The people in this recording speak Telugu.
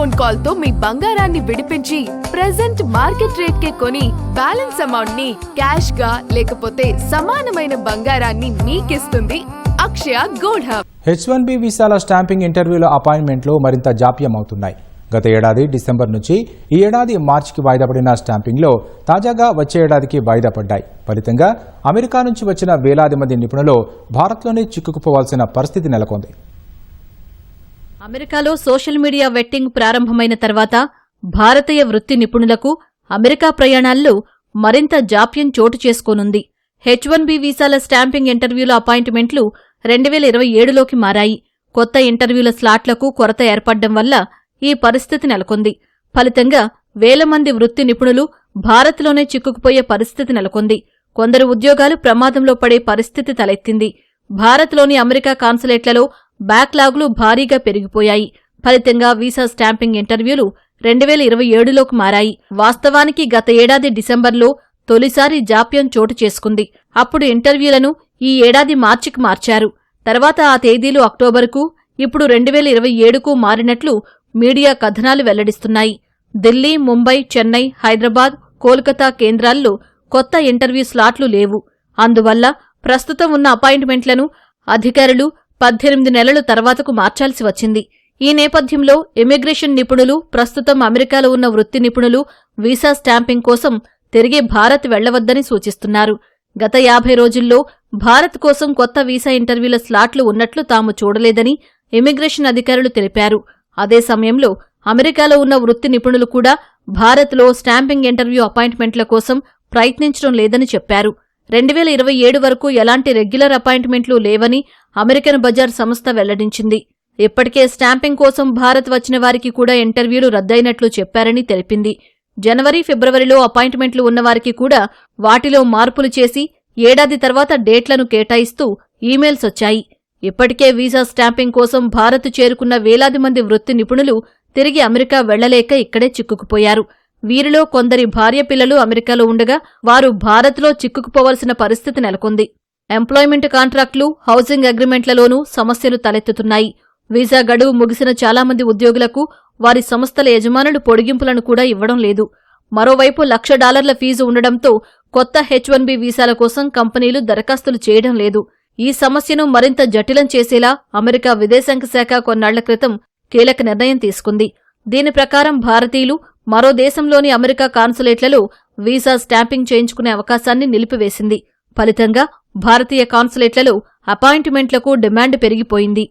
ఫోన్ కాల్ తో మీ బంగారాన్ని విడిపించి ప్రెజెంట్ మార్కెట్ రేట్ కే కొని బ్యాలెన్స్ అమౌంట్ ని క్యాష్ గా లేకపోతే సమానమైన బంగారాన్ని మీకిస్తుంది అక్షయ గోల్డ్ హబ్. H1B వీసాల స్టాంపింగ్ ఇంటర్వ్యూల అపాయింట్మెంట్లు మరింత జాప్యం అవుతున్నాయి. గత ఏడాది డిసెంబర్ నుంచి ఈ ఏడాది మార్చికి వాయిదా పడిన స్టాంపింగ్లో తాజాగా వచ్చే ఏడాదికి వాయిదా పడ్డాయి. ఫలితంగా అమెరికా నుంచి వచ్చిన వేలాది మంది నిపుణులు భారత్లోనే చిక్కుకుపోవాల్సిన పరిస్థితి నెలకొంది. అమెరికాలో సోషల్ మీడియా వెట్టింగ్ ప్రారంభమైన తర్వాత భారతీయ వృత్తి నిపుణులకు అమెరికా ప్రయాణాల్లో మరింత జాప్యం చోటు చేసుకోనుంది. H1B వీసాల స్టాంపింగ్ ఇంటర్వ్యూల అపాయింట్మెంట్లు 2027లోకి మారాయి. కొత్త ఇంటర్వ్యూల స్లాట్లకు కొరత ఏర్పడ్డం వల్ల ఈ పరిస్థితి నెలకొంది. ఫలితంగా వేల మంది వృత్తి నిపుణులు భారత్లోనే చిక్కుకుపోయే పరిస్థితి నెలకొంది. కొందరు ఉద్యోగాలు ప్రమాదంలో పడే పరిస్థితి తలెత్తింది. భారత్లోని అమెరికా కాన్సులేట్లలో బ్యాక్లాగులు భారీగా పెరిగిపోయాయి. ఫలితంగా వీసా స్టాంపింగ్ ఇంటర్వ్యూలు 2027లోకి మారాయి. వాస్తవానికి గత ఏడాది డిసెంబర్లో తొలిసారి జాప్యం చోటు చేసుకుంది. అప్పుడు ఇంటర్వ్యూలను ఈ ఏడాది మార్చికి మార్చారు. తర్వాత ఆ తేదీలు అక్టోబరుకు, ఇప్పుడు 2027కు మారినట్లు మీడియా కథనాలు వెల్లడిస్తున్నాయి. ఢిల్లీ, ముంబై, చెన్నై, హైదరాబాద్, కోల్కతా కేంద్రాల్లో కొత్త ఇంటర్వ్యూ స్లాట్లు లేవు. అందువల్ల ప్రస్తుతం ఉన్న అపాయింట్మెంట్లను అధికారులు 18 నెలల తర్వాతకు మార్చాల్సి వచ్చింది. ఈ నేపథ్యంలో ఇమిగ్రేషన్ నిపుణులు, ప్రస్తుతం అమెరికాలో ఉన్న వృత్తి నిపుణులు వీసా స్టాంపింగ్ కోసం తిరిగి భారత్ వెళ్లవద్దని సూచిస్తున్నారు. గత 50 రోజుల్లో భారత్ కోసం కొత్త వీసా ఇంటర్వ్యూల స్లాట్లు ఉన్నట్లు తాము చూడలేదని ఇమిగ్రేషన్ అధికారులు తెలిపారు. అదే సమయంలో అమెరికాలో ఉన్న వృత్తి నిపుణులు కూడా భారత్లో స్టాంపింగ్ ఇంటర్వ్యూ అపాయింట్మెంట్ల కోసం ప్రయత్నించడం లేదని చెప్పారు. 2027 వరకు ఎలాంటి రెగ్యులర్ అపాయింట్మెంట్లు లేవని అమెరికన్ బజార్ సంస్థ వెల్లడించింది. ఇప్పటికే స్టాంపింగ్ కోసం భారత్ వచ్చిన వారికి కూడా ఇంటర్వ్యూలు రద్దయినట్లు చెప్పారని తెలిపింది. జనవరి, ఫిబ్రవరిలో అపాయింట్మెంట్లు ఉన్నవారికి కూడా వాటిలో మార్పులు చేసి ఏడాది తర్వాత డేట్లను కేటాయిస్తూ ఈమెయిల్స్ వచ్చాయి. ఇప్పటికే వీసా స్టాంపింగ్ కోసం భారత్ చేరుకున్న వేలాది మంది వృత్తి నిపుణులు తిరిగి అమెరికా వెళ్లలేక ఇక్కడే చిక్కుకుపోయారు. వీరిలో కొందరి భార్య పిల్లలు అమెరికాలో ఉండగా వారు భారత్లో చిక్కుకుపోవలసిన పరిస్థితి నెలకొంది. ఎంప్లాయ్మెంట్ కాంట్రాక్టులు, హౌసింగ్ అగ్రిమెంట్లలోనూ సమస్యలు తలెత్తుతున్నాయి. వీసా గడువు ముగిసిన చాలామంది ఉద్యోగులకు వారి సంస్థల యజమానులు పొడిగింపులను కూడా ఇవ్వడం లేదు. మరోవైపు $1,00,000 ఫీజు ఉండడంతో కొత్త H1B వీసాల కోసం కంపెనీలు దరఖాస్తులు చేయడం లేదు. ఈ సమస్యను మరింత జటిలం చేసేలా అమెరికా విదేశాంగ శాఖ కొన్నాళ్ల క్రితం కీలక నిర్ణయం తీసుకుంది. దీని ప్రకారం భారతీయులు మరో దేశంలోని అమెరికా కాన్సులేట్లలో వీసా స్టాంపింగ్ చేయించుకునే అవకాశాన్ని నిలిపివేసింది. ఫలితంగా భారతీయ కాన్సులేట్లలో అపాయింట్మెంట్లకు డిమాండ్ పెరిగిపోయింది.